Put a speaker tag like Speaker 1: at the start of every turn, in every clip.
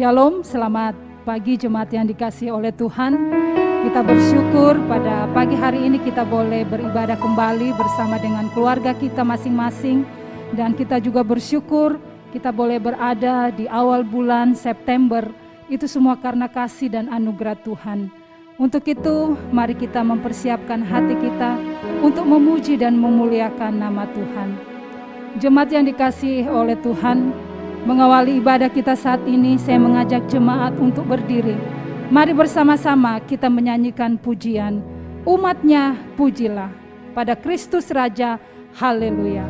Speaker 1: Shalom, selamat pagi jemaat yang dikasihi oleh Tuhan. Kita bersyukur pada pagi hari ini kita boleh beribadah kembali bersama dengan keluarga kita masing-masing. Dan kita juga bersyukur kita boleh berada di awal bulan September. Itu semua karena kasih dan anugerah Tuhan. Untuk itu mari kita mempersiapkan hati kita untuk memuji dan memuliakan nama Tuhan. Jemaat yang dikasihi oleh Tuhan, mengawali ibadah kita saat ini, saya mengajak jemaat untuk berdiri. Mari bersama-sama kita menyanyikan pujian. Umatnya pujilah pada Kristus Raja, haleluya.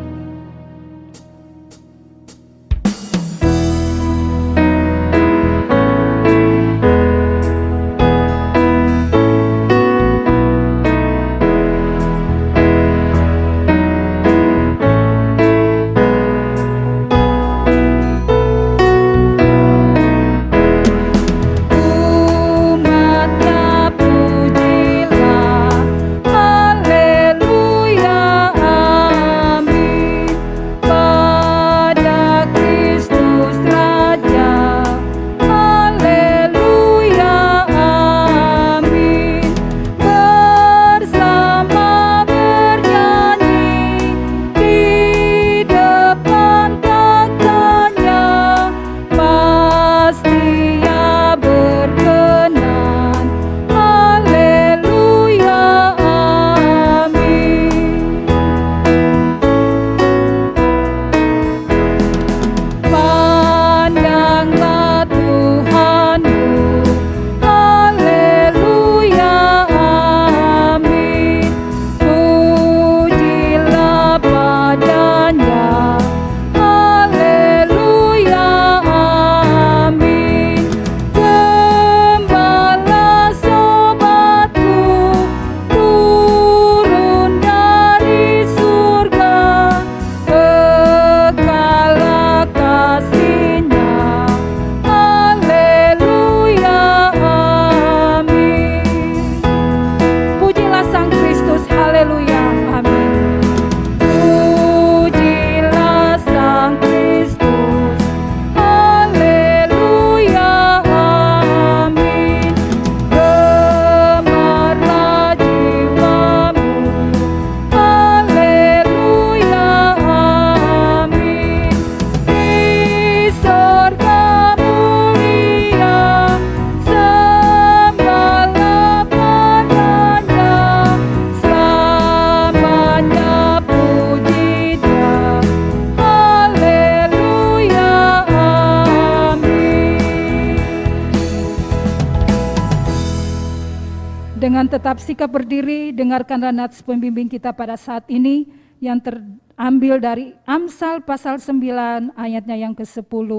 Speaker 1: Dengan tetap sikap berdiri, dengarkanlah nats pembimbing kita pada saat ini yang terambil dari Amsal pasal 9 ayatnya yang ke-10.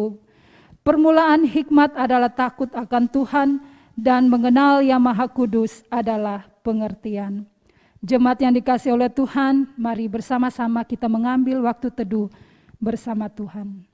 Speaker 1: Permulaan hikmat adalah takut akan Tuhan dan mengenal Yang Maha Kudus adalah pengertian. Jemaat yang dikasihi oleh Tuhan, mari bersama-sama kita mengambil waktu teduh bersama Tuhan.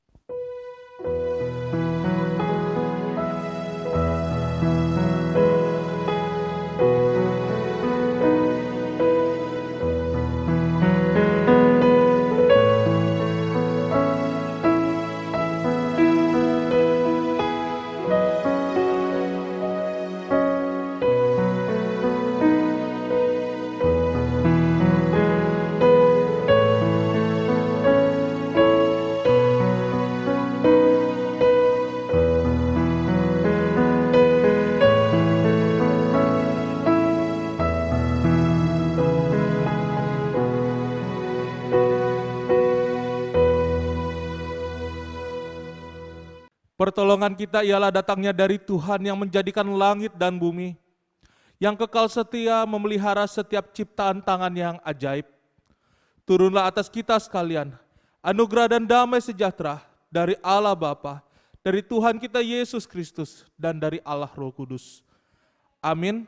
Speaker 2: Pertolongan kita ialah datangnya dari Tuhan yang menjadikan langit dan bumi, yang kekal setia memelihara setiap ciptaan tangan yang ajaib. Turunlah atas kita sekalian, anugerah dan damai sejahtera dari Allah Bapa, dari Tuhan kita Yesus Kristus, dan dari Allah Roh Kudus. Amin.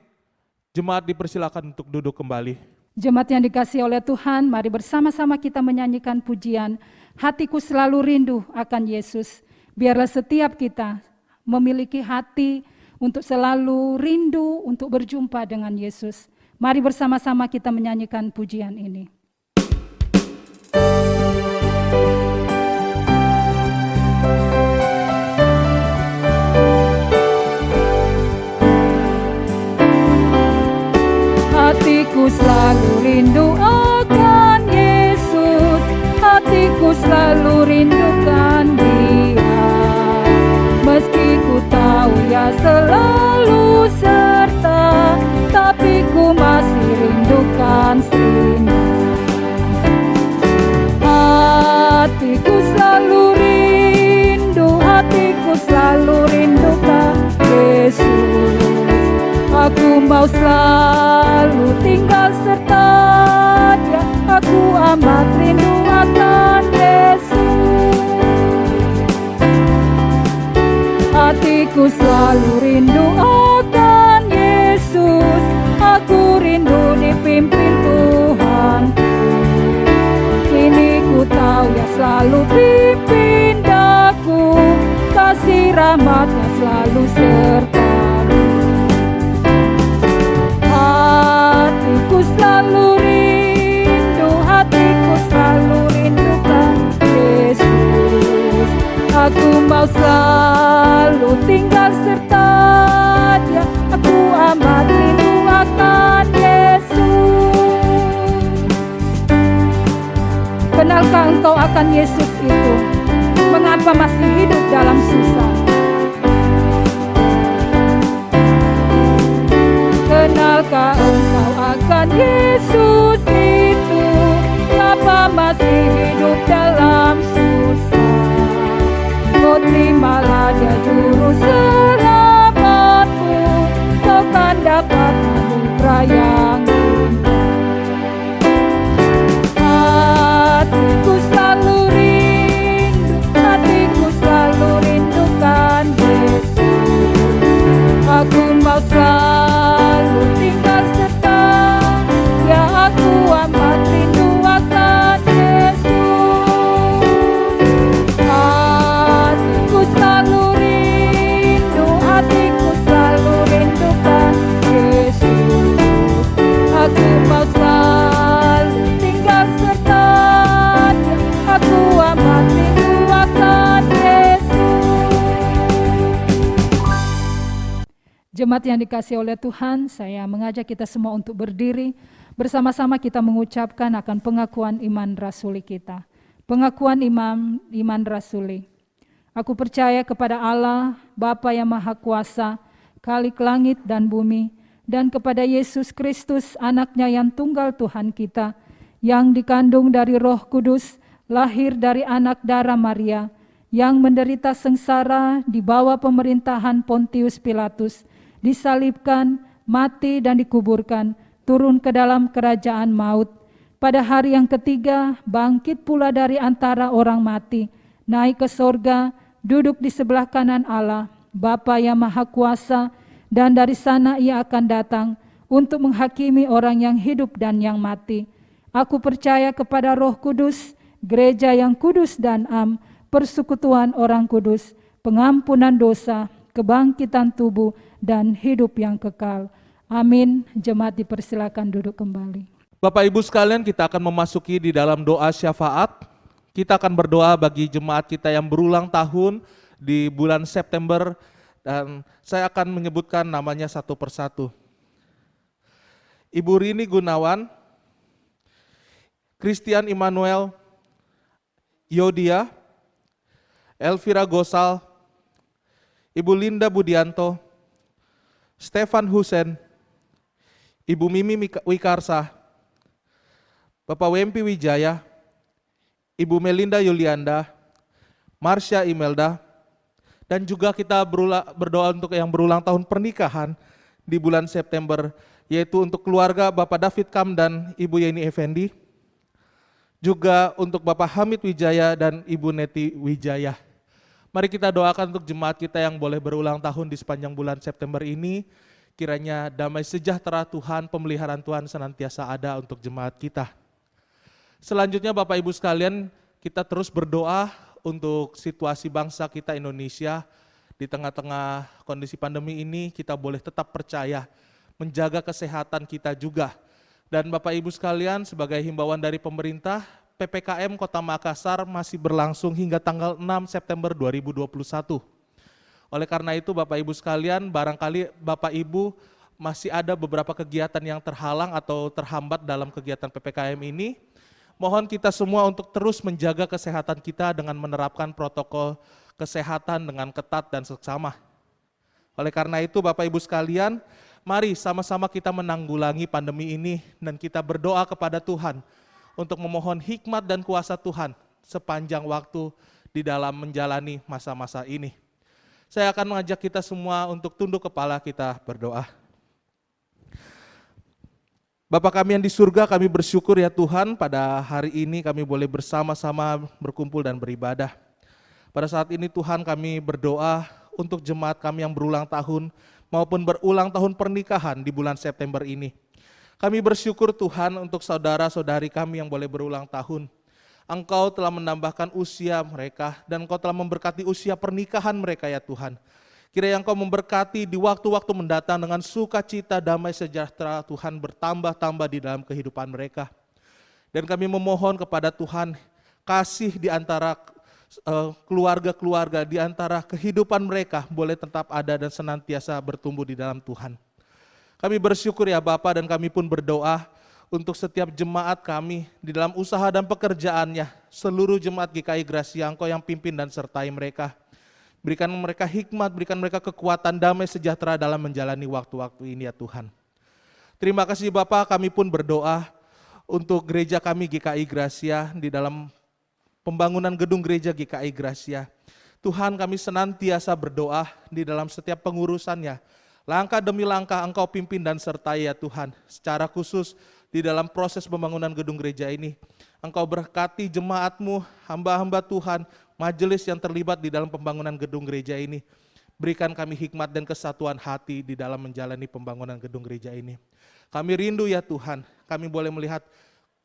Speaker 2: Jemaat dipersilakan untuk duduk kembali.
Speaker 1: Jemaat yang dikasihi oleh Tuhan, mari bersama-sama kita menyanyikan pujian. Hatiku selalu rindu akan Yesus. Biarlah setiap kita memiliki hati untuk selalu rindu untuk berjumpa dengan Yesus. Mari bersama-sama kita menyanyikan pujian ini. Hatiku selalu rindu akan Yesus, hatiku selalu rindukan Dia. Meski ku tahu Ia selalu serta, tapi ku masih rindukan Sini. Hatiku selalu rindukan Yesus. Aku mau selalu tinggal serta Dia. Aku amat rindu akan Yesus. Hatiku selalu rindu akan Yesus. Aku rindu dipimpin Tuhanku. Kini ku tahu Ia selalu pimpin daku, kasih rahmat-Nya selalu sertaku. Hatiku selalu rindukan Yesus. Aku mau selalu tinggal serta Dia. Aku amat rindu akan Yesus. Kenalkah engkau akan Yesus itu? Mengapa masih hidup dalam susah? Kenalkah engkau akan Yesus itu? Mengapa masih hidup dalam susah? Oh, terimalah Dia juru selamatmu, kau kan dapat anugerah yang indah. Hatiku selalu rindukan Yesus. Aku mau selalu tinggal serta Dia. Aku amat rindu akan Yesus. Hatiku selalu rindukan Yesus. Aku mau selalu tinggal serta Dia. Aku amat rindu akan Yesus. Jemaat yang dikasihi oleh Tuhan, saya mengajak kita semua untuk berdiri. Bersama-sama kita mengucapkan akan pengakuan iman rasuli kita. Pengakuan iman rasuli. Aku percaya kepada Allah, Bapa yang Maha Kuasa, Khalik langit dan bumi, dan kepada Yesus Kristus, Anak-Nya yang tunggal Tuhan kita, yang dikandung dari Roh Kudus, lahir dari anak darah Maria, yang menderita sengsara di bawah pemerintahan Pontius Pilatus, disalibkan, mati dan dikuburkan, turun ke dalam kerajaan maut. Pada hari yang ketiga, bangkit pula dari antara orang mati, naik ke sorga, duduk di sebelah kanan Allah, Bapa yang Maha Kuasa, dan dari sana Ia akan datang untuk menghakimi orang yang hidup dan yang mati. Aku percaya kepada Roh Kudus, gereja yang kudus dan am, persekutuan orang kudus, pengampunan dosa, kebangkitan tubuh, dan hidup yang kekal. Amin. Jemaat dipersilakan duduk kembali.
Speaker 2: Bapak Ibu sekalian, kita akan memasuki di dalam doa syafaat. Kita akan berdoa bagi jemaat kita yang berulang tahun di bulan September, dan saya akan menyebutkan namanya satu persatu. Ibu Rini Gunawan, Christian Immanuel, Yodia, Elvira Gosal, Ibu Linda Budianto, Stefan Husen, Ibu Mimi Wikarsa, Bapak Wempi Wijaya, Ibu Melinda Yulianda, Marsha Imelda, dan juga kita berdoa untuk yang berulang tahun pernikahan di bulan September, yaitu untuk keluarga Bapak David Kam dan Ibu Yeni Effendi, juga untuk Bapak Hamid Wijaya dan Ibu Neti Wijaya. Mari kita doakan untuk jemaat kita yang boleh berulang tahun di sepanjang bulan September ini. Kiranya damai sejahtera Tuhan, pemeliharaan Tuhan senantiasa ada untuk jemaat kita. Selanjutnya Bapak Ibu sekalian, kita terus berdoa untuk situasi bangsa kita Indonesia. Di tengah-tengah kondisi pandemi ini kita boleh tetap percaya, menjaga kesehatan kita juga. Dan Bapak Ibu sekalian, sebagai himbauan dari pemerintah, PPKM Kota Makassar masih berlangsung hingga tanggal 6 September 2021. Oleh karena itu Bapak Ibu sekalian, barangkali Bapak Ibu masih ada beberapa kegiatan yang terhalang atau terhambat dalam kegiatan PPKM ini. Mohon kita semua untuk terus menjaga kesehatan kita dengan menerapkan protokol kesehatan dengan ketat dan seksama. Oleh karena itu Bapak Ibu sekalian, mari sama-sama kita menanggulangi pandemi ini dan kita berdoa kepada Tuhan untuk memohon hikmat dan kuasa Tuhan sepanjang waktu di dalam menjalani masa-masa ini. Saya akan mengajak kita semua untuk tunduk kepala, kita berdoa. Bapa kami yang di surga, kami bersyukur ya Tuhan, pada hari ini kami boleh bersama-sama berkumpul dan beribadah. Pada saat ini Tuhan, kami berdoa untuk jemaat kami yang berulang tahun maupun berulang tahun pernikahan di bulan September ini. Kami bersyukur Tuhan untuk saudara-saudari kami yang boleh berulang tahun. Engkau telah menambahkan usia mereka dan Engkau telah memberkati usia pernikahan mereka ya Tuhan. Kiranya Engkau memberkati di waktu-waktu mendatang dengan sukacita, damai sejahtera Tuhan bertambah-tambah di dalam kehidupan mereka. Dan kami memohon kepada Tuhan, kasih di antara keluarga-keluarga, di antara kehidupan mereka boleh tetap ada dan senantiasa bertumbuh di dalam Tuhan. Kami bersyukur ya Bapa, dan kami pun berdoa untuk setiap jemaat kami di dalam usaha dan pekerjaannya, seluruh jemaat GKI Gracia, Engkau yang pimpin dan sertai mereka. Berikan mereka hikmat, berikan mereka kekuatan, damai sejahtera dalam menjalani waktu-waktu ini ya Tuhan. Terima kasih Bapak, kami pun berdoa untuk gereja kami GKI Gracia di dalam pembangunan gedung gereja GKI Gracia. Tuhan, kami senantiasa berdoa di dalam setiap pengurusannya. Langkah demi langkah Engkau pimpin dan sertai ya Tuhan. Secara khusus di dalam proses pembangunan gedung gereja ini, Engkau berkati jemaat-Mu, hamba-hamba Tuhan, majelis yang terlibat di dalam pembangunan gedung gereja ini. Berikan kami hikmat dan kesatuan hati di dalam menjalani pembangunan gedung gereja ini. Kami rindu ya Tuhan, kami boleh melihat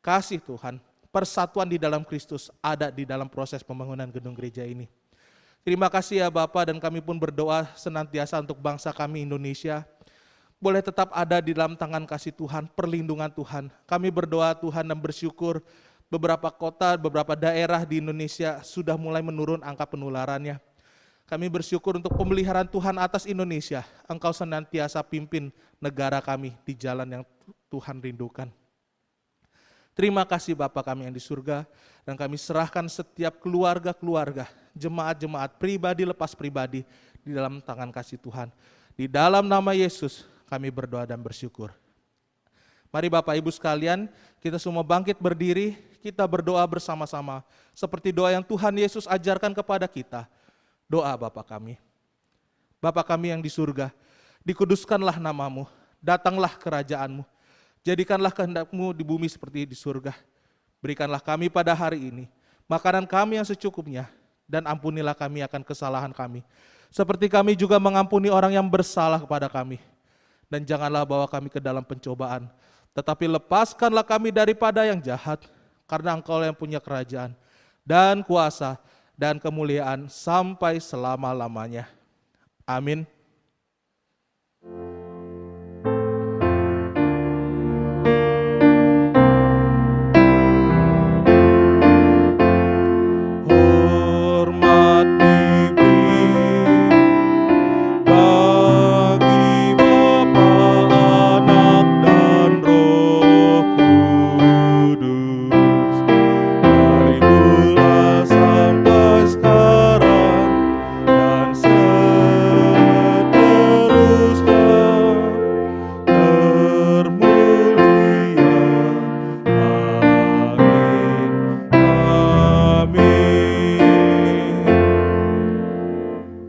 Speaker 2: kasih Tuhan, persatuan di dalam Kristus ada di dalam proses pembangunan gedung gereja ini. Terima kasih ya Bapa, dan kami pun berdoa senantiasa untuk bangsa kami Indonesia, boleh tetap ada di dalam tangan kasih Tuhan, perlindungan Tuhan. Kami berdoa Tuhan dan bersyukur beberapa kota, beberapa daerah di Indonesia sudah mulai menurun angka penularannya. Kami bersyukur untuk pemeliharaan Tuhan atas Indonesia. Engkau senantiasa pimpin negara kami di jalan yang Tuhan rindukan. Terima kasih Bapa kami yang di surga, dan kami serahkan setiap keluarga-keluarga, jemaat-jemaat pribadi lepas pribadi di dalam tangan kasih Tuhan. Di dalam nama Yesus kami berdoa dan bersyukur. Mari Bapak Ibu sekalian, kita semua bangkit berdiri, kita berdoa bersama-sama seperti doa yang Tuhan Yesus ajarkan kepada kita. Doa Bapa kami. Bapa kami yang di surga, dikuduskanlah nama-Mu, datanglah kerajaan-Mu, jadikanlah kehendak-Mu di bumi seperti di surga. Berikanlah kami pada hari ini makanan kami yang secukupnya, dan ampunilah kami akan kesalahan kami, seperti kami juga mengampuni orang yang bersalah kepada kami. Dan janganlah bawa kami ke dalam pencobaan, tetapi lepaskanlah kami daripada yang jahat, karena Engkau yang punya kerajaan dan kuasa dan kemuliaan sampai selama-lamanya. Amin.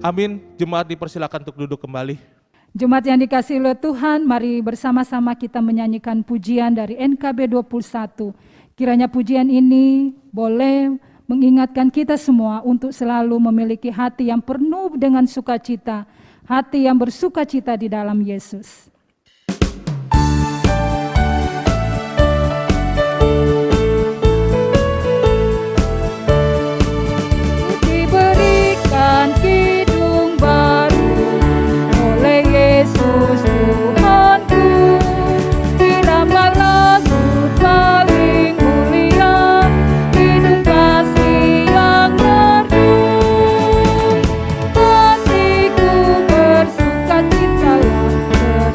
Speaker 2: Amin. Jemaat dipersilakan untuk duduk kembali.
Speaker 1: Jemaat yang dikasihi oleh Tuhan, mari bersama-sama kita menyanyikan pujian dari NKB 21. Kiranya pujian ini boleh mengingatkan kita semua untuk selalu memiliki hati yang penuh dengan sukacita, hati yang bersukacita di dalam Yesus. Diberikan hidung baru oleh Yesus Tuhanku, irama lagu paling mulia, hidung kasih yang merdu. Hatiku bersukacitalah,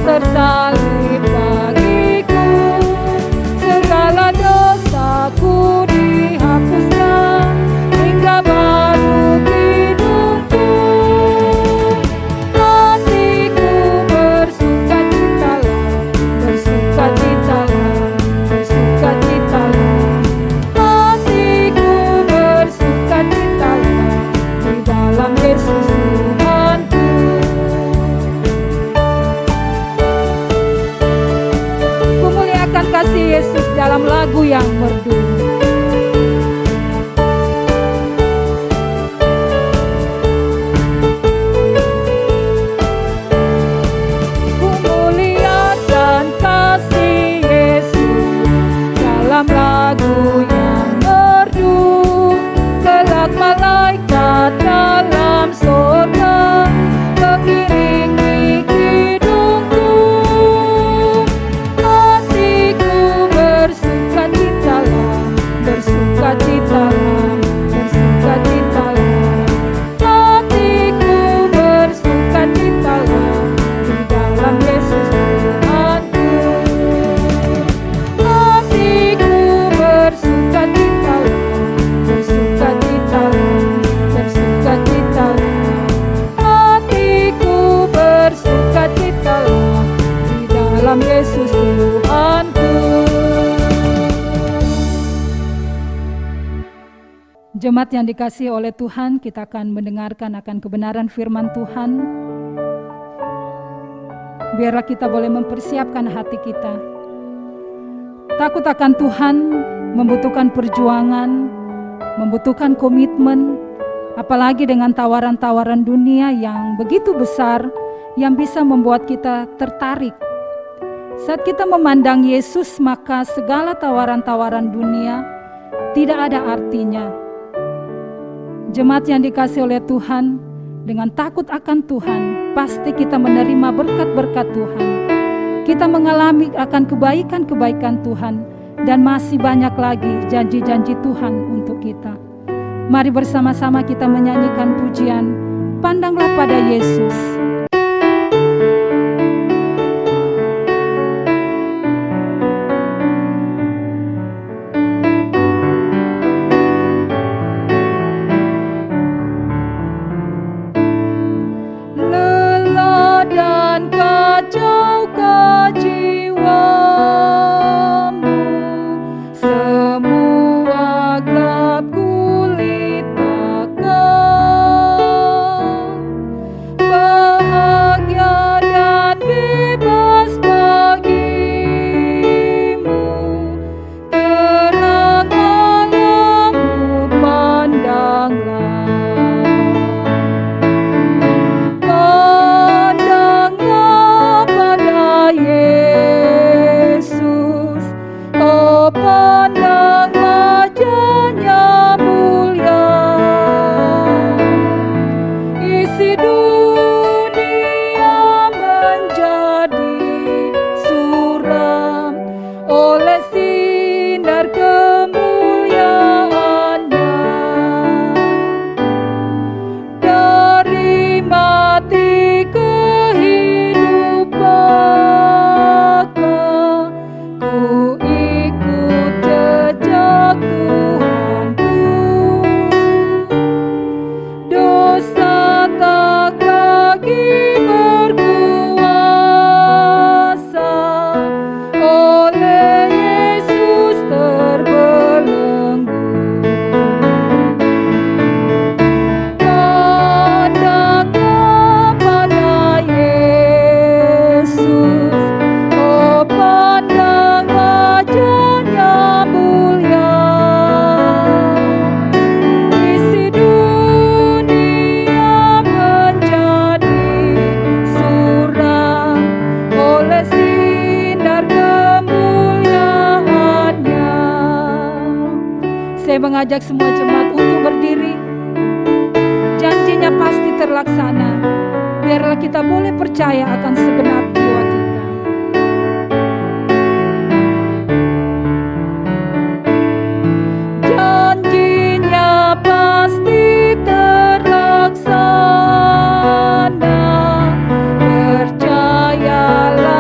Speaker 1: tersalib bagiku, segala dosaku dihapuskan, hingga baru hidupku. Hatiku bersukacitalah, bersukacitalah, bersukacitalah. Hatiku bersukacitalah di dalam Yesus Tuhanku. Kumuliakan kasih Yesus dalam lagu yang merdu. Kumuliakan kasih Yesus dalam lagu yang merdu. Kelak malaikat dalam surga mengiringi hidupku. Hatiku bersukacitalah, bersukacitalah, bersukacitalah. Hatiku bersukacitalah di dalam Yesus Tuhanku. Hatiku bersukacitalah, bersukacitalah, bersukacitalah. Hatiku bersukacitalah di dalam Yesus Tuhanku. Jemaat yang dikasihi oleh Tuhan, kita akan mendengarkan akan kebenaran firman Tuhan. Biarlah kita boleh mempersiapkan hati kita. Takut akan Tuhan membutuhkan perjuangan, membutuhkan komitmen, apalagi dengan tawaran-tawaran dunia yang begitu besar yang bisa membuat kita tertarik. Saat kita memandang Yesus, maka segala tawaran-tawaran dunia tidak ada artinya. Jemaat yang dikasihi oleh Tuhan, dengan takut akan Tuhan, pasti kita menerima berkat-berkat Tuhan. Kita mengalami akan kebaikan-kebaikan Tuhan, dan masih banyak lagi janji-janji Tuhan untuk kita. Mari bersama-sama kita menyanyikan pujian, Pandanglah pada Yesus. Lelah dan kacau kejiwamu, semua gelap gulitakan. Bahagia dan bebas bagimu, terang malammu pandanglah. Pandanglah pada Yesus, oh pandang wajahnya mulia. Isi dunia menjadi suram oleh sinar kemuliaannya. Dari mati ke hidup baka, ku ikut jejak Tuhanku. Dosa tak lagi berkuasa, oleh Yesus terbelenggu. Pandanglah pada Yesus, oh pandang wajahnya mulia. Isi dunia menjadi suram oleh sinar kemuliaannya. Saya mengajak semua jemaat untuk berdiri. Janjinya pasti terlaksana. Biarlah kita boleh percaya akan segenap jiwa kita. Janjinya pasti terlaksana. Percayalah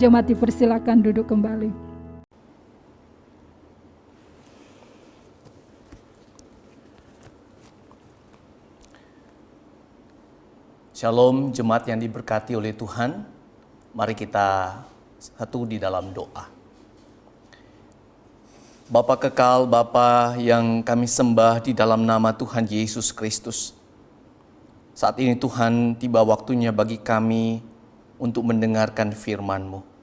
Speaker 1: jemaat dipersilakan duduk kembali.
Speaker 3: Shalom jemaat yang diberkati oleh Tuhan. Mari kita satu di dalam doa. Bapa kekal, Bapa yang kami sembah di dalam nama Tuhan Yesus Kristus. Saat ini Tuhan, tiba waktunya bagi kami untuk mendengarkan firman-Mu.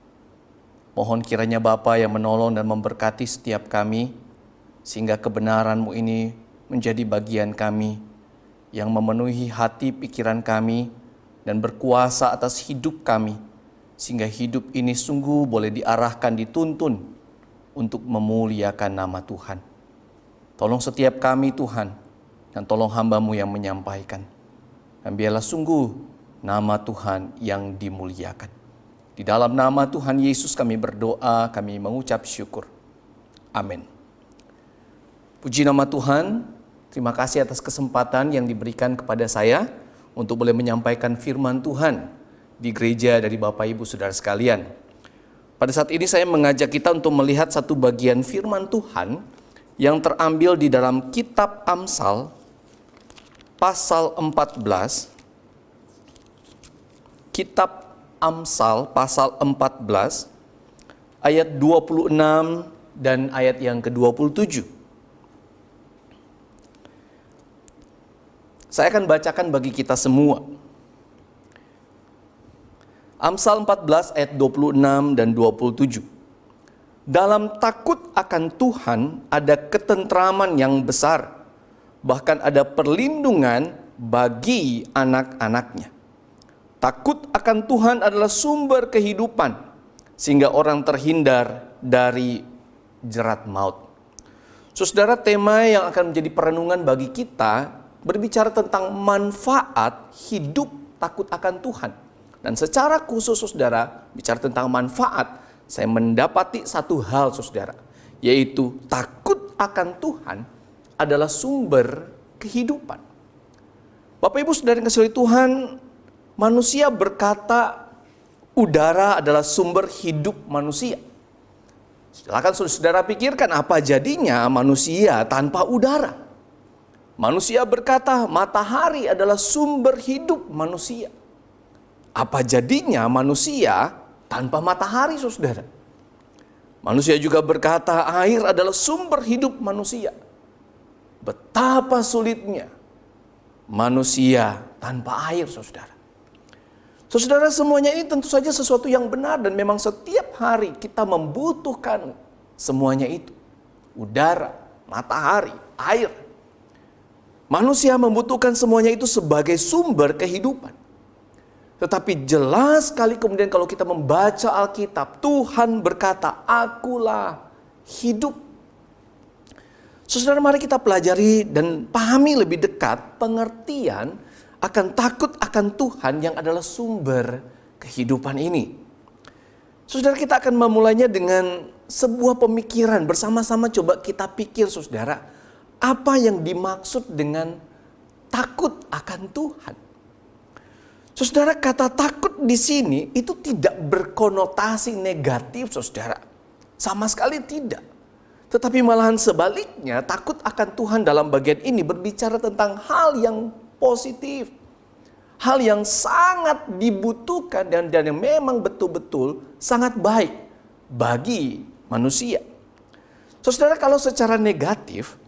Speaker 3: Mohon kiranya Bapa yang menolong dan memberkati setiap kami, sehingga kebenaran-Mu ini menjadi bagian kami, yang memenuhi hati pikiran kami dan berkuasa atas hidup kami, sehingga hidup ini sungguh boleh diarahkan, dituntun untuk memuliakan nama Tuhan. Tolong setiap kami Tuhan, dan tolong hamba-Mu yang menyampaikan. Dan biarlah sungguh nama Tuhan yang dimuliakan. Di dalam nama Tuhan Yesus kami berdoa, kami mengucap syukur. Amin. Puji nama Tuhan. Terima kasih atas kesempatan yang diberikan kepada saya untuk boleh menyampaikan firman Tuhan di gereja dari Bapak Ibu Saudara sekalian. Pada saat ini saya mengajak kita untuk melihat satu bagian firman Tuhan yang terambil di dalam kitab Amsal pasal 14. Kitab Amsal pasal 14 ayat 26 dan ayat yang ke-27. Saya akan bacakan bagi kita semua. Amsal 14 ayat 26 dan 27. Dalam takut akan Tuhan ada ketentraman yang besar, bahkan ada perlindungan bagi anak-anaknya. Takut akan Tuhan adalah sumber kehidupan, sehingga orang terhindar dari jerat maut. Saudara, tema yang akan menjadi perenungan bagi kita berbicara tentang manfaat hidup takut akan Tuhan. Dan secara khusus saudara, bicara tentang manfaat, saya mendapati satu hal saudara, yaitu takut akan Tuhan adalah sumber kehidupan. Bapak Ibu Saudara yang kasih Tuhan, manusia berkata udara adalah sumber hidup manusia. Silakan saudara pikirkan apa jadinya manusia tanpa udara. Manusia berkata matahari adalah sumber hidup manusia. Apa jadinya manusia tanpa matahari, saudara? Manusia juga berkata air adalah sumber hidup manusia. Betapa sulitnya manusia tanpa air, saudara. Saudara, semuanya ini tentu saja sesuatu yang benar dan memang setiap hari kita membutuhkan semuanya itu. Udara, matahari, air. Manusia membutuhkan semuanya itu sebagai sumber kehidupan. Tetapi jelas sekali kemudian kalau kita membaca Alkitab, Tuhan berkata, "Akulah hidup." Saudara, mari kita pelajari dan pahami lebih dekat pengertian akan takut akan Tuhan yang adalah sumber kehidupan ini. Saudara, kita akan memulainya dengan sebuah pemikiran. Bersama-sama coba kita pikir, saudara. Apa yang dimaksud dengan takut akan Tuhan? Saudara, kata takut di sini itu tidak berkonotasi negatif, saudara. Sama sekali tidak. Tetapi malahan sebaliknya, takut akan Tuhan dalam bagian ini berbicara tentang hal yang positif. Hal yang sangat dibutuhkan dan yang memang betul-betul sangat baik bagi manusia. Saudara, kalau secara negatif,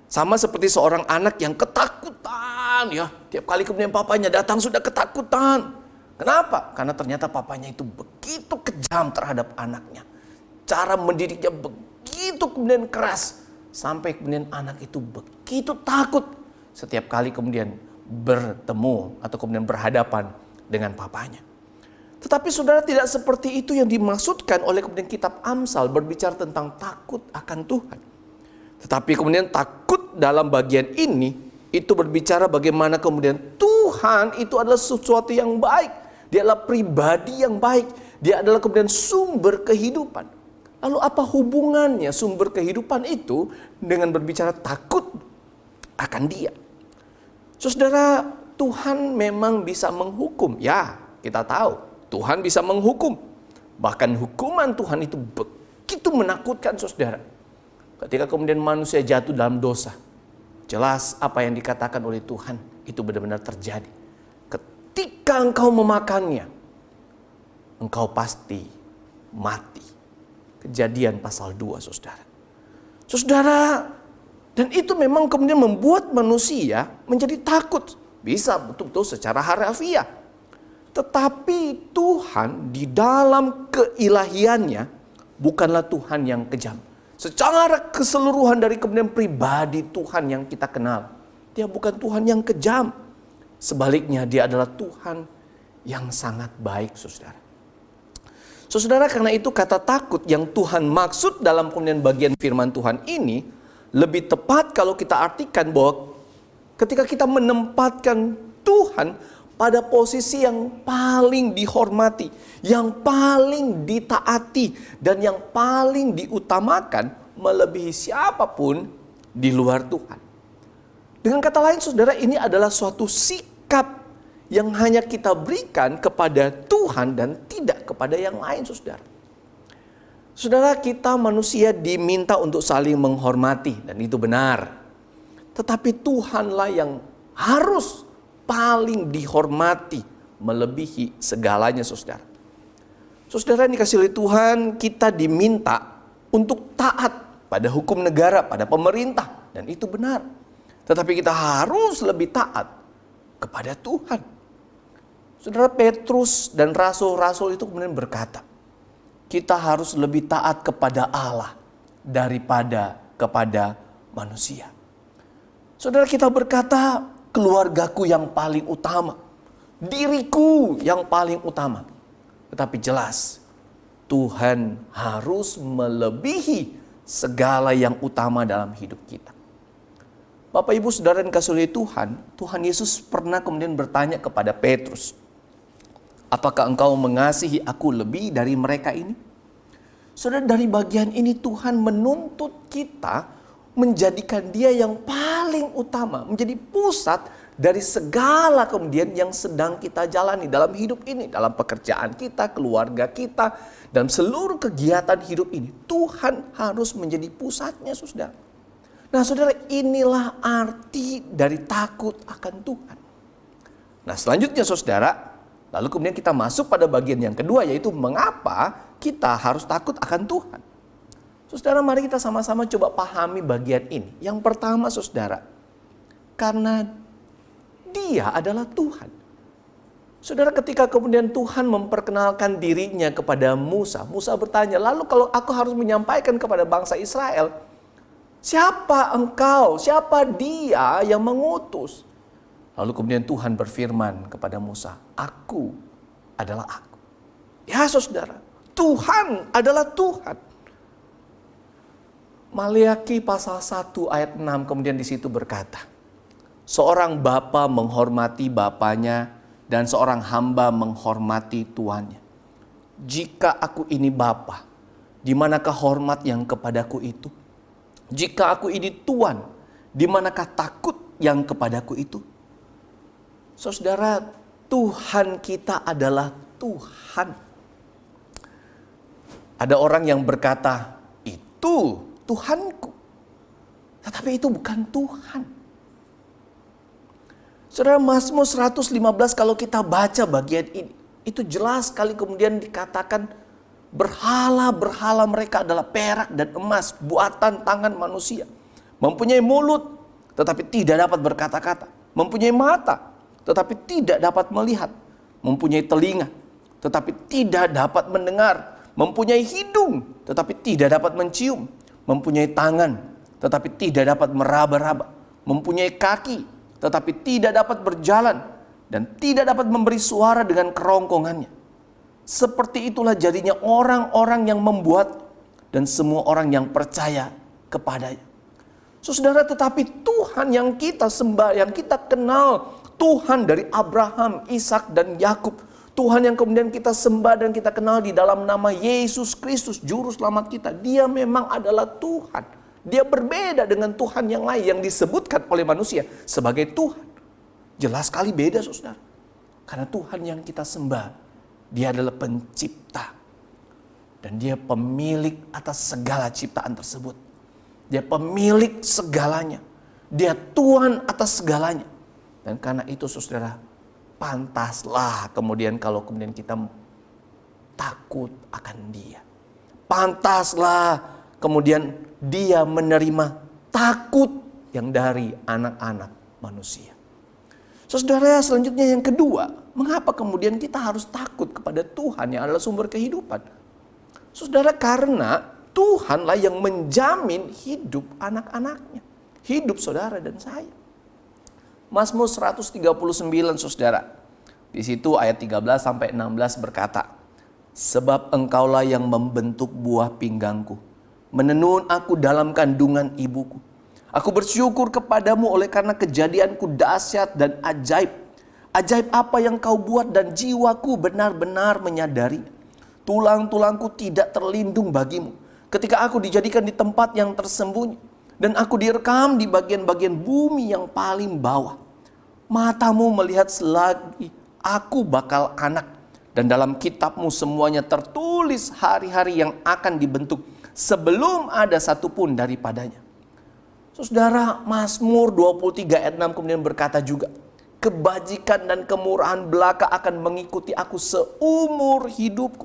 Speaker 3: sama seperti seorang anak yang ketakutan ya. Tiap kali kemudian papanya datang sudah ketakutan. Kenapa? Karena ternyata papanya itu begitu kejam terhadap anaknya. Cara mendidiknya begitu kemudian keras. Sampai kemudian anak itu begitu takut setiap kali kemudian bertemu atau kemudian berhadapan dengan papanya. Tetapi saudara, tidak seperti itu yang dimaksudkan oleh kemudian kitab Amsal berbicara tentang takut akan Tuhan. Tetapi kemudian takut dalam bagian ini itu berbicara bagaimana kemudian Tuhan itu adalah sesuatu yang baik. Dia adalah pribadi yang baik. Dia adalah kemudian sumber kehidupan. Lalu apa hubungannya sumber kehidupan itu dengan berbicara takut akan Dia? Saudara, Tuhan memang bisa menghukum. Ya, kita tahu Tuhan bisa menghukum. Bahkan hukuman Tuhan itu begitu menakutkan, saudara. Ketika kemudian manusia jatuh dalam dosa, jelas apa yang dikatakan oleh Tuhan itu benar-benar terjadi. Ketika engkau memakannya, engkau pasti mati. Kejadian pasal 2, saudara. Saudara, dan itu memang kemudian membuat manusia menjadi takut. Bisa betul-betul secara harafiah. Tetapi Tuhan di dalam keilahiannya bukanlah Tuhan yang kejam. Secara keseluruhan dari kemudian pribadi Tuhan yang kita kenal, Dia bukan Tuhan yang kejam. Sebaliknya Dia adalah Tuhan yang sangat baik, saudara. Saudara, karena itu kata takut yang Tuhan maksud dalam kemudian bagian firman Tuhan ini lebih tepat kalau kita artikan bahwa ketika kita menempatkan Tuhan pada posisi yang paling dihormati, yang paling ditaati, dan yang paling diutamakan melebihi siapapun di luar Tuhan. Dengan kata lain, saudara, ini adalah suatu sikap yang hanya kita berikan kepada Tuhan dan tidak kepada yang lain, saudara. Saudara, kita manusia diminta untuk saling menghormati, dan itu benar. Tetapi Tuhanlah yang harus paling dihormati melebihi segalanya, saudara. Saudara, ini kasih oleh Tuhan, kita diminta untuk taat pada hukum negara, pada pemerintah, dan itu benar. Tetapi kita harus lebih taat kepada Tuhan. Saudara, Petrus dan rasul-rasul itu kemudian berkata, kita harus lebih taat kepada Allah daripada kepada manusia. Saudara, kita berkata, keluargaku yang paling utama, diriku yang paling utama. Tetapi jelas, Tuhan harus melebihi segala yang utama dalam hidup kita. Bapak, Ibu, Saudara yang kasih oleh Tuhan, Tuhan Yesus pernah kemudian bertanya kepada Petrus, apakah engkau mengasihi aku lebih dari mereka ini? Saudara, dari bagian ini Tuhan menuntut kita menjadikan Dia yang paling utama, menjadi pusat dari segala kemudian yang sedang kita jalani dalam hidup ini, dalam pekerjaan kita, keluarga kita, dalam seluruh kegiatan hidup ini. Tuhan harus menjadi pusatnya, saudara. Nah, saudara, inilah arti dari takut akan Tuhan. Nah, selanjutnya, saudara, lalu kemudian kita masuk pada bagian yang kedua, yaitu mengapa kita harus takut akan Tuhan. Saudara, mari kita sama-sama coba pahami bagian ini. Yang pertama, saudara, karena Dia adalah Tuhan. Saudara, ketika kemudian Tuhan memperkenalkan dirinya kepada Musa, Musa bertanya, lalu kalau aku harus menyampaikan kepada bangsa Israel, siapa engkau? Siapa Dia yang mengutus? Lalu kemudian Tuhan berfirman kepada Musa, aku adalah aku. Ya, saudara, Tuhan adalah Tuhan. Maleakhi pasal 1 ayat 6 kemudian di situ berkata, seorang bapa menghormati bapanya dan seorang hamba menghormati tuannya. Jika aku ini bapa, di manakah hormat yang kepadaku itu? Jika aku ini tuan, di manakah takut yang kepadaku itu? Saudara, Tuhan kita adalah Tuhan. Ada orang yang berkata, itu Tuhanku. Tetapi itu bukan Tuhan. Saudara, Mazmur 115 kalau kita baca bagian ini, itu jelas sekali kemudian dikatakan berhala-berhala mereka adalah perak dan emas, buatan tangan manusia. Mempunyai mulut, tetapi tidak dapat berkata-kata. Mempunyai mata, tetapi tidak dapat melihat. Mempunyai telinga, tetapi tidak dapat mendengar. Mempunyai hidung, tetapi tidak dapat mencium. Mempunyai tangan, tetapi tidak dapat meraba-raba. Mempunyai kaki, tetapi tidak dapat berjalan. Dan tidak dapat memberi suara dengan kerongkongannya. Seperti itulah jadinya orang-orang yang membuat dan semua orang yang percaya kepadanya. Saudara, tetapi Tuhan yang kita sembah, yang kita kenal, Tuhan dari Abraham, Ishak dan Yakub, Tuhan yang kemudian kita sembah dan kita kenal di dalam nama Yesus Kristus, Juru Selamat kita. Dia memang adalah Tuhan. Dia berbeda dengan Tuhan yang lain yang disebutkan oleh manusia sebagai Tuhan. Jelas sekali beda, saudara. Karena Tuhan yang kita sembah, Dia adalah pencipta. Dan dia pemilik atas segala ciptaan tersebut. Dia pemilik segalanya. Dia Tuhan atas segalanya. Dan karena itu saudara, pantaslah kemudian kalau kemudian kita takut akan dia. Pantaslah kemudian dia menerima takut yang dari anak-anak manusia. Saudara, selanjutnya yang kedua, mengapa kemudian kita harus takut kepada Tuhan yang adalah sumber kehidupan? Saudara, karena Tuhanlah yang menjamin hidup anak-anaknya. Hidup saudara dan saya. Mazmur 139 saudara. Di situ ayat 13 sampai 16 berkata, sebab engkaulah yang membentuk buah pinggangku, menenun aku dalam kandungan ibuku. Aku bersyukur kepadamu oleh karena kejadianku dahsyat dan ajaib. Ajaib apa yang kau buat dan jiwaku benar-benar menyadari. Tulang-tulangku tidak terlindung bagimu. Ketika aku dijadikan di tempat yang tersembunyi. Dan aku direkam di bagian-bagian bumi yang paling bawah. Matamu melihat selagi aku bakal anak. Dan dalam kitabmu semuanya tertulis hari-hari yang akan dibentuk. Sebelum ada satupun daripadanya. Saudara, Mazmur 23 ayat 6 kemudian berkata juga. Kebajikan dan kemurahan belaka akan mengikuti aku seumur hidupku.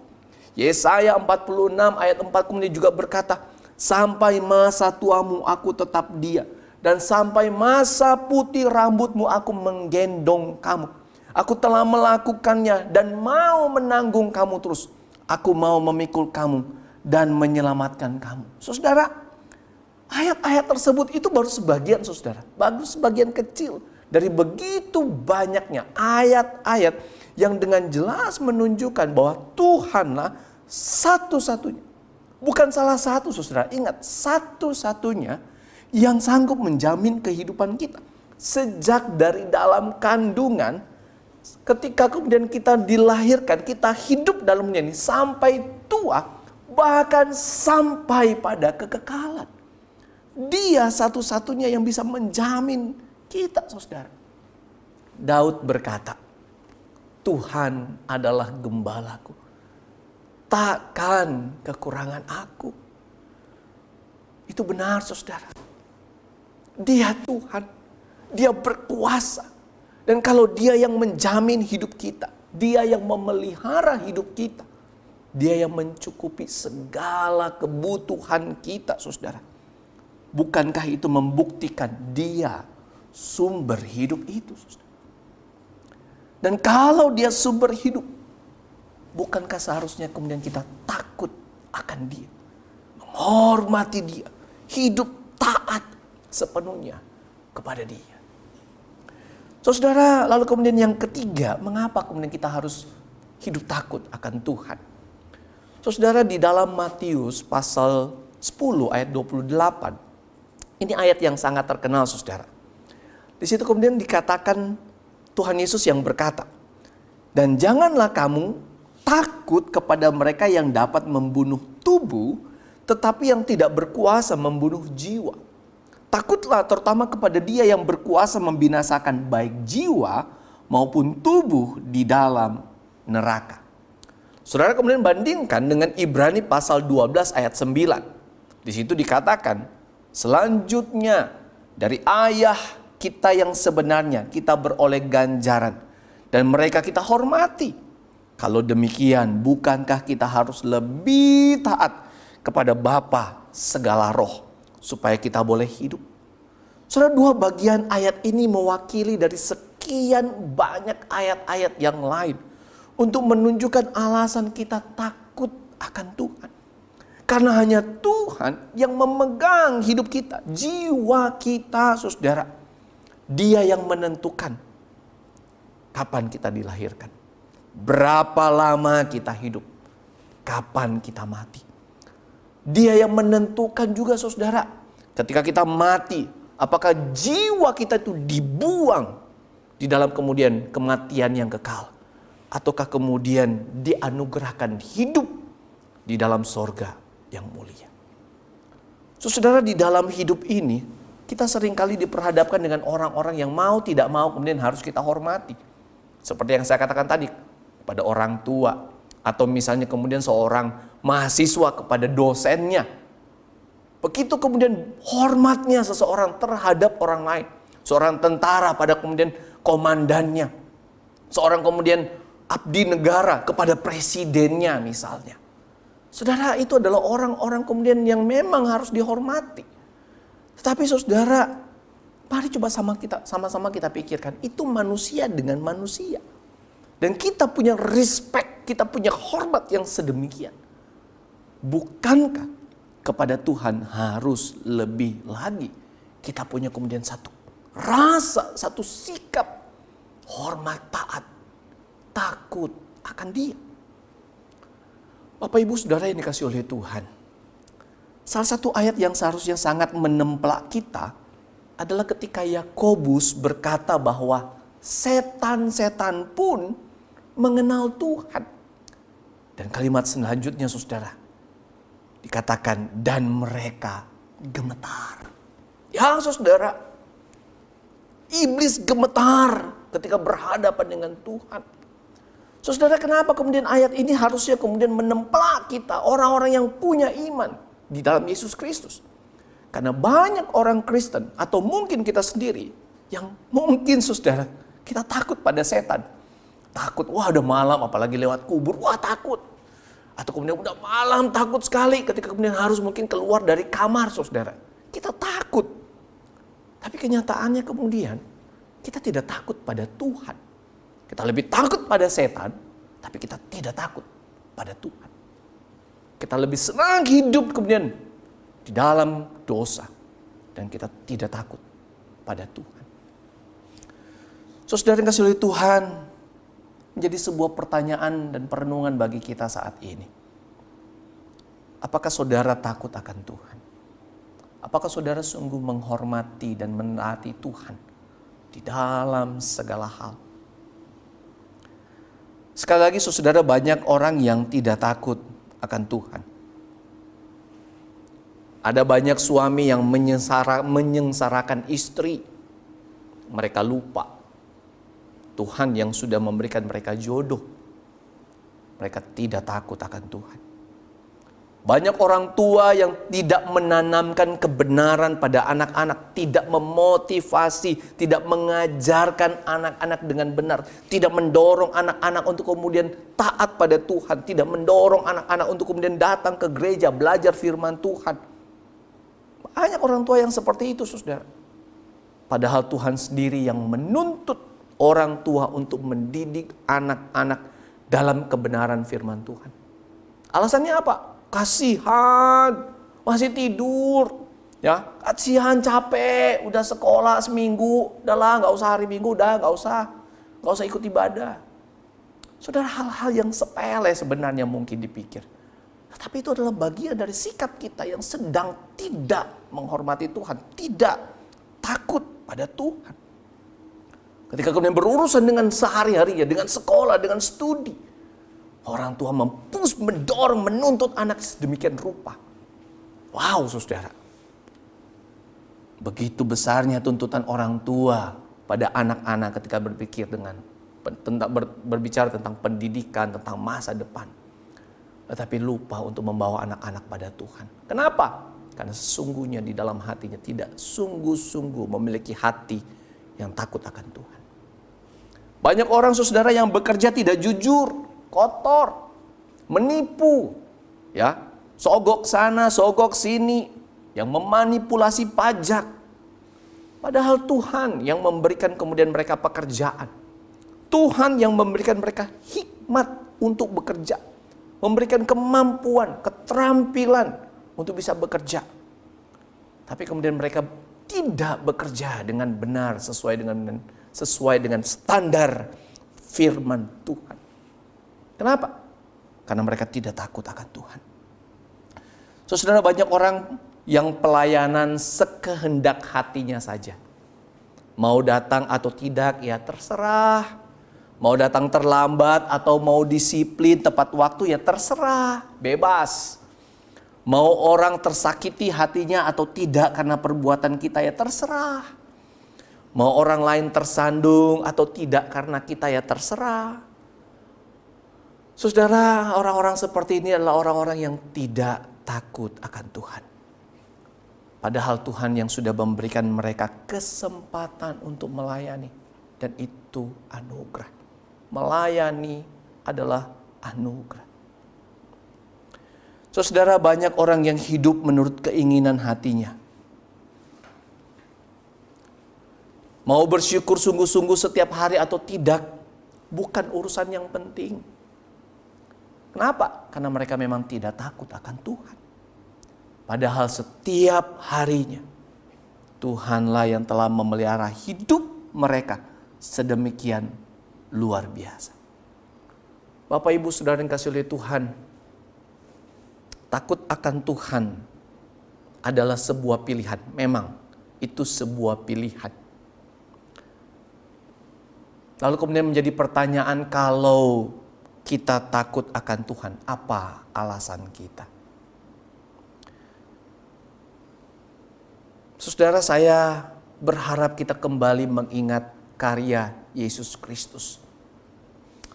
Speaker 3: Yesaya 46 ayat 4 kemudian juga berkata, sampai masa tuamu aku tetap dia, dan sampai masa putih rambutmu aku menggendong kamu. Aku telah melakukannya dan mau menanggung kamu terus. Aku mau memikul kamu dan menyelamatkan kamu. Saudara, ayat-ayat tersebut itu baru sebagian saudara, baru sebagian kecil dari begitu banyaknya ayat-ayat yang dengan jelas menunjukkan bahwa Tuhanlah satu-satunya. Bukan salah satu saudara, ingat satu-satunya yang sanggup menjamin kehidupan kita. Sejak dari dalam kandungan, ketika kemudian kita dilahirkan, kita hidup dalamnya ini sampai tua, bahkan sampai pada kekekalan. Dia satu-satunya yang bisa menjamin kita saudara. Daud berkata, Tuhan adalah gembalaku, takkan kekurangan aku. Itu benar saudara. Dia Tuhan, dia berkuasa. Dan kalau dia yang menjamin hidup kita, dia yang memelihara hidup kita, dia yang mencukupi segala kebutuhan kita saudara. Bukankah itu membuktikan dia sumber hidup itu saudara? Dan kalau dia sumber hidup, bukankah seharusnya kemudian kita takut akan dia, menghormati dia, hidup taat sepenuhnya kepada dia. Saudara, lalu kemudian yang ketiga, mengapa kemudian kita harus hidup takut akan Tuhan? Saudara, di dalam Matius pasal 10 ayat 28, ini ayat yang sangat terkenal saudara. Di situ kemudian dikatakan Tuhan Yesus yang berkata, dan janganlah kamu takut kepada mereka yang dapat membunuh tubuh, tetapi yang tidak berkuasa membunuh jiwa. Takutlah terutama kepada dia yang berkuasa membinasakan baik jiwa maupun tubuh di dalam neraka. Saudara kemudian bandingkan dengan Ibrani pasal 12 ayat 9. Di situ dikatakan, selanjutnya dari ayah kita yang sebenarnya kita beroleh ganjaran dan mereka kita hormati. Kalau demikian, bukankah kita harus lebih taat kepada Bapa segala roh supaya kita boleh hidup? Saudara, dua bagian ayat ini mewakili dari sekian banyak ayat-ayat yang lain untuk menunjukkan alasan kita takut akan Tuhan. Karena hanya Tuhan yang memegang hidup kita, jiwa kita saudara. Dia yang menentukan kapan kita dilahirkan, berapa lama kita hidup, kapan kita mati. Dia yang menentukan juga saudara, ketika kita mati, apakah jiwa kita itu dibuang di dalam kemudian kematian yang kekal, ataukah kemudian dianugerahkan hidup di dalam sorga yang mulia. Saudara, di dalam hidup ini kita seringkali diperhadapkan dengan orang-orang yang mau tidak mau kemudian harus kita hormati. Seperti yang saya katakan tadi, pada orang tua. Atau misalnya kemudian seorang mahasiswa kepada dosennya. Begitu kemudian hormatnya seseorang terhadap orang lain. Seorang tentara pada kemudian komandannya. Seorang kemudian abdi negara kepada presidennya misalnya. Saudara, itu adalah orang-orang kemudian yang memang harus dihormati. Tetapi saudara, mari coba sama-sama kita pikirkan, itu manusia dengan manusia. Dan kita punya respect, kita punya hormat yang sedemikian. Bukankah kepada Tuhan harus lebih lagi? Kita punya kemudian satu rasa, satu sikap hormat, taat, takut akan Dia. Bapak Ibu Saudara yang dikasihi oleh Tuhan, salah satu ayat yang seharusnya sangat menemplak kita adalah ketika Yakobus berkata bahwa setan-setan pun mengenal Tuhan. Dan kalimat selanjutnya saudara, dikatakan dan mereka gemetar. Ya saudara, iblis gemetar ketika berhadapan dengan Tuhan. Saudara, kenapa kemudian ayat ini harusnya kemudian menemplak kita, orang-orang yang punya iman di dalam Yesus Kristus? Karena banyak orang Kristen atau mungkin kita sendiri yang mungkin saudara kita takut pada setan. Takut, wah udah malam apalagi lewat kubur, wah takut. Atau kemudian udah malam takut sekali ketika kemudian harus mungkin keluar dari kamar saudara. Kita takut. Tapi kenyataannya kemudian kita tidak takut pada Tuhan. Kita lebih takut pada setan, tapi kita tidak takut pada Tuhan. Kita lebih senang hidup kemudian di dalam dosa, dan kita tidak takut pada Tuhan. Saudara yang kasih oleh Tuhan, menjadi sebuah pertanyaan dan perenungan bagi kita saat ini. Apakah saudara takut akan Tuhan? Apakah saudara sungguh menghormati dan menaati Tuhan di dalam segala hal? Sekali lagi saudara, banyak orang yang tidak takut akan Tuhan. Ada banyak suami yang menyengsarakan istri. Mereka lupa Tuhan yang sudah memberikan mereka jodoh. Mereka tidak takut akan Tuhan. Banyak orang tua yang tidak menanamkan kebenaran pada anak-anak, tidak memotivasi, tidak mengajarkan anak-anak dengan benar, tidak mendorong anak-anak untuk kemudian taat pada Tuhan, tidak mendorong anak-anak untuk kemudian datang ke gereja, belajar firman Tuhan. Banyak orang tua yang seperti itu, saudara. Padahal Tuhan sendiri yang menuntut orang tua untuk mendidik anak-anak dalam kebenaran firman Tuhan. Alasannya apa? Kasihan, masih tidur, ya, kasihan capek, udah sekolah seminggu, udahlah nggak usah hari Minggu, nggak usah ikut ibadah. Saudara, hal-hal yang sepele sebenarnya mungkin dipikir, tapi itu adalah bagian dari sikap kita yang sedang tidak menghormati Tuhan, tidak takut pada Tuhan. Ketika kemudian berurusan dengan sehari-harinya, dengan sekolah, dengan studi, orang tua mendorong, menuntut anak sedemikian rupa. Wow, saudara. Begitu besarnya tuntutan orang tua pada anak-anak ketika berbicara tentang pendidikan, tentang masa depan. Tetapi lupa untuk membawa anak-anak pada Tuhan. Kenapa? Karena sesungguhnya di dalam hatinya tidak sungguh-sungguh memiliki hati yang takut akan Tuhan. Banyak orang saudara yang bekerja tidak jujur, kotor, menipu, ya, sogok sana, sogok sini, yang memanipulasi pajak. Padahal Tuhan yang memberikan kemudian mereka pekerjaan. Tuhan yang memberikan mereka hikmat untuk bekerja, memberikan kemampuan, keterampilan untuk bisa bekerja. Tapi kemudian mereka tidak bekerja dengan benar sesuai dengan standar firman Tuhan. Kenapa? Karena mereka tidak takut akan Tuhan. Saudara, banyak orang yang pelayanan sekehendak hatinya saja. Mau datang atau tidak, ya terserah. Mau datang terlambat atau mau disiplin tepat waktu, ya terserah. Bebas. Mau orang tersakiti hatinya atau tidak karena perbuatan kita, ya terserah. Mau orang lain tersandung atau tidak karena kita, ya terserah. Saudara, orang-orang seperti ini adalah orang-orang yang tidak takut akan Tuhan. Padahal Tuhan yang sudah memberikan mereka kesempatan untuk melayani. Dan itu anugerah. Melayani adalah anugerah. Saudara, banyak orang yang hidup menurut keinginan hatinya. Mau bersyukur sungguh-sungguh setiap hari atau tidak, bukan urusan yang penting. Kenapa? Karena mereka memang tidak takut akan Tuhan. Padahal setiap harinya, Tuhanlah yang telah memelihara hidup mereka sedemikian luar biasa. Bapak, Ibu, Saudara yang kasih oleh Tuhan, takut akan Tuhan adalah sebuah pilihan. Memang itu sebuah pilihan. Lalu kemudian menjadi pertanyaan, kalau kita takut akan Tuhan, apa alasan kita? Saudara, saya berharap kita kembali mengingat karya Yesus Kristus.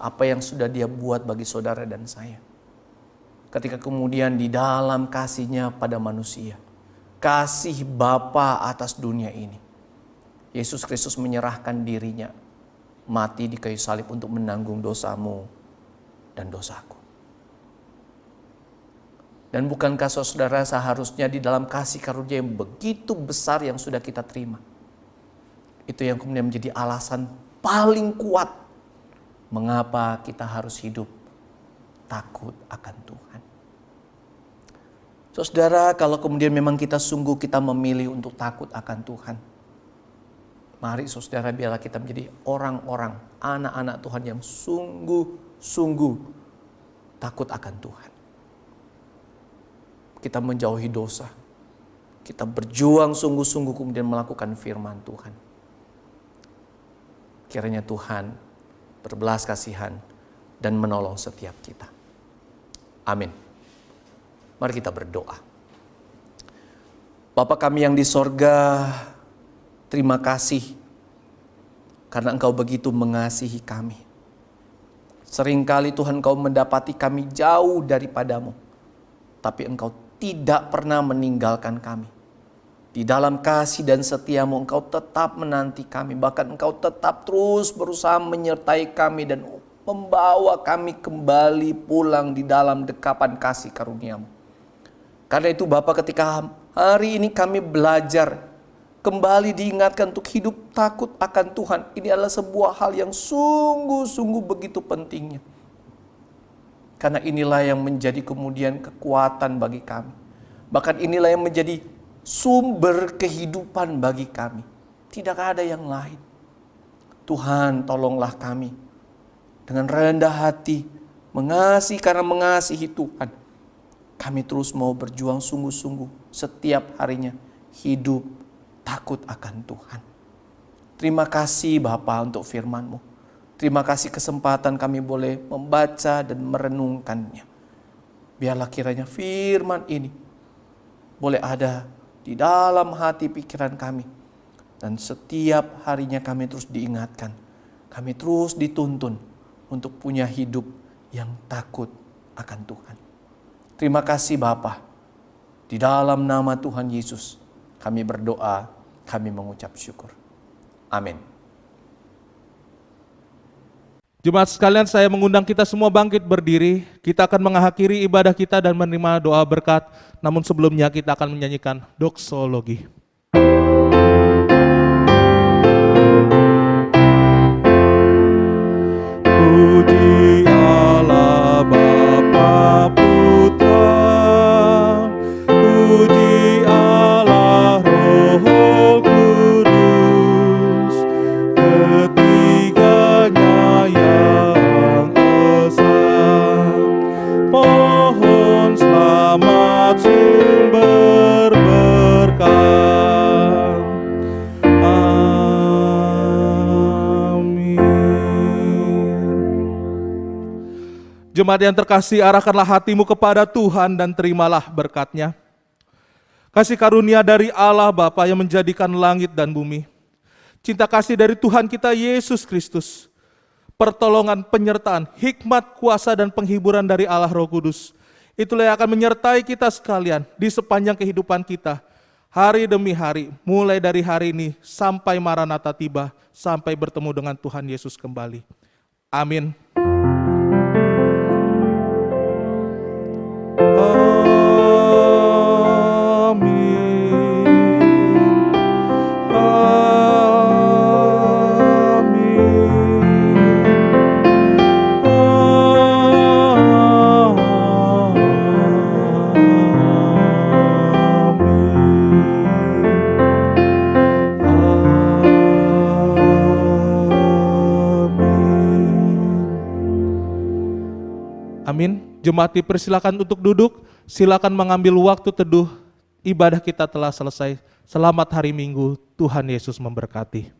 Speaker 3: Apa yang sudah Dia buat bagi saudara dan saya. Ketika kemudian di dalam kasih-Nya pada manusia, kasih Bapa atas dunia ini, Yesus Kristus menyerahkan dirinya, mati di kayu salib untuk menanggung dosamu dan dosaku. Dan bukankah saudara seharusnya di dalam kasih karunia yang begitu besar yang sudah kita terima, itu yang kemudian menjadi alasan paling kuat mengapa kita harus hidup takut akan Tuhan. Saudara, kalau kemudian memang kita memilih untuk takut akan Tuhan, mari saudara, biarlah kita menjadi orang-orang, anak-anak Tuhan yang sungguh takut akan Tuhan. Kita menjauhi dosa. Kita berjuang sungguh-sungguh kemudian melakukan firman Tuhan. Kiranya Tuhan berbelas kasihan dan menolong setiap kita. Amin. Mari kita berdoa. Bapa kami yang di sorga, terima kasih karena Engkau begitu mengasihi kami. Seringkali Tuhan, Engkau mendapati kami jauh daripadamu, tapi Engkau tidak pernah meninggalkan kami. Di dalam kasih dan setia-Mu, Engkau tetap menanti kami. Bahkan Engkau tetap terus berusaha menyertai kami dan membawa kami kembali pulang di dalam dekapan kasih karunia-Mu. Karena itu Bapa, ketika hari ini kami belajar, kembali diingatkan untuk hidup takut akan Tuhan. Ini adalah sebuah hal yang sungguh-sungguh begitu pentingnya. Karena inilah yang menjadi kemudian kekuatan bagi kami. Bahkan inilah yang menjadi sumber kehidupan bagi kami. Tidak ada yang lain. Tuhan, tolonglah kami dengan rendah hati, mengasihi karena mengasihi Tuhan. Kami terus mau berjuang sungguh-sungguh setiap harinya hidup takut akan Tuhan. Terima kasih Bapa untuk firman-Mu. Terima kasih kesempatan kami boleh membaca dan merenungkannya. Biarlah kiranya firman ini boleh ada di dalam hati pikiran kami. Dan setiap harinya kami terus diingatkan. Kami terus dituntun untuk punya hidup yang takut akan Tuhan. Terima kasih Bapa. Di dalam nama Tuhan Yesus kami berdoa, kami mengucap syukur. Amin.
Speaker 2: Jemaat sekalian, saya mengundang kita semua bangkit berdiri. Kita akan mengakhiri ibadah kita dan menerima doa berkat. Namun sebelumnya kita akan menyanyikan doksologi. Puji Allah Bapa Putra, puji Allah Roh Kudus, ketiganya yang esa. Pohon selamat sumber berkat. Jemaat yang terkasih, arahkanlah hatimu kepada Tuhan dan terimalah berkat-Nya. Kasih karunia dari Allah Bapa yang menjadikan langit dan bumi. Cinta kasih dari Tuhan kita Yesus Kristus. pertolongan, penyertaan, hikmat, kuasa, dan penghiburan dari Allah Roh Kudus. Itulah yang akan menyertai kita sekalian di sepanjang kehidupan kita, hari demi hari, mulai dari hari ini sampai Maranatha tiba, sampai bertemu dengan Tuhan Yesus kembali. Amin. Amin. Jemaat dipersilakan untuk duduk, silakan mengambil waktu teduh, ibadah kita telah selesai. Selamat hari Minggu, Tuhan Yesus memberkati.